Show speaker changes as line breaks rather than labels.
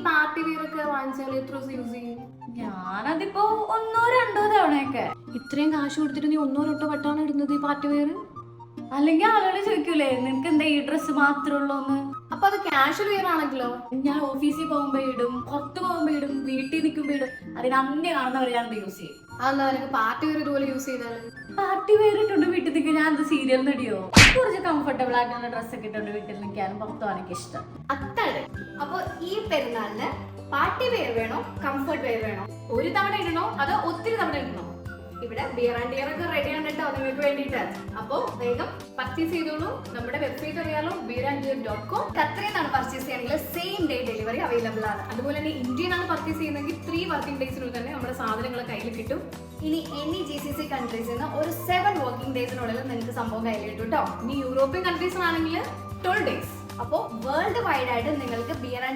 Party wear ഒക്കെ വാങ്ങിച്ചാൽ എത്ര ദിവസം യൂസ് ചെയ്യും?
ഞാനതിപ്പോ 1-2 തവണയൊക്കെ.
ഇത്രയും കാശ് കൊടുത്തിട്ട് നീ 1-2 വട്ടാണ് ഇടുന്നത് ഈ പാർട്ടി വെയർ?
അല്ലെങ്കിൽ ആളുകൾ ചോദിക്കൂലേ നിനക്ക് എന്താ ഈ ഡ്രസ്സ് മാത്രമേ ഉള്ളൂന്ന്.
അപ്പൊ അത് കാഷ്വൽ വെയർ ആണെങ്കിലോ?
ഞാൻ ഓഫീസിൽ പോകുമ്പോ ഇടും, പുറത്ത് പോകുമ്പോ ഇടും, വീട്ടിൽ നിൽക്കുമ്പോ ഇടും. അതിന് അന്യ കാണുന്നവരെ ഞാൻ യൂസ് ചെയ്യും.
അതെന്താ നിനക്ക് പാർട്ടി വെയർ ഇതുപോലെ യൂസ് ചെയ്താൽ?
പാർട്ടി വെയർ ഇട്ടുണ്ട് വീട്ടിൽ നിൽക്കാൻ ഞാൻ എന്താ സീരിയൽ നടിയോ? കുറച്ച് കംഫർട്ടബിൾ ആയിട്ടുള്ള ഡ്രസ്സൊക്കെ ഇട്ടുണ്ട് വീട്ടിൽ നിൽക്കാനും പുറത്തു പോകാൻ എനിക്ക് ഇഷ്ടം.
അത്താണ്. അപ്പൊ ഈ പെരുന്നാളിന് പാർട്ടി വെയർ വേണോ കംഫർട്ട് വെയർ വേണോ? ഒരു തവണ ഇടണോ അതോ ഒത്തിരി തവണ ഇടണോ? ഇവിടെ ബിയർ ആൻഡ് ഡിയർ ഒക്കെ റെഡി ആണ് കേട്ടോ നിങ്ങൾക്ക് വേണ്ടിയിട്ട്. അപ്പോൾ വേഗം പർച്ചേസ് ചെയ്തോളൂ. നമ്മുടെ വെബ്സൈറ്റ് അറിയാലോ, beeranddeer.com. ഖത്തറിൽ നിന്നാണ് പർച്ചേസ് ചെയ്യുകയാണെങ്കിൽ സെയിം ഡേ ഡെലിവറി അവൈലബിൾ ആണ്. അതുപോലെ തന്നെ ഇന്ത്യയിൽ നിന്നാണ് പർച്ചേസ് ചെയ്യുന്നതെങ്കിൽ 3 വർക്കിംഗ് ഡേയ്സിനുള്ളിൽ തന്നെ നമ്മുടെ സാധനങ്ങൾ കയ്യിൽ കിട്ടും. ഇനി എന്നീ GCC കൺട്രീസിൽ നിന്ന് ഒരു 7 വർക്കിംഗ് ഡേയ്സിനുള്ളിൽ നിങ്ങൾക്ക് സംഭവം കയ്യിൽ കിട്ടും കേട്ടോ. ഇനി യൂറോപ്യൻ കൺട്രീസിലാണെങ്കിൽ 12 ഡേയ്സ്. അപ്പോൾ വേൾഡ് വൈഡ് ആയിട്ട് നിങ്ങൾക്ക് ബിയർ ആൻഡ്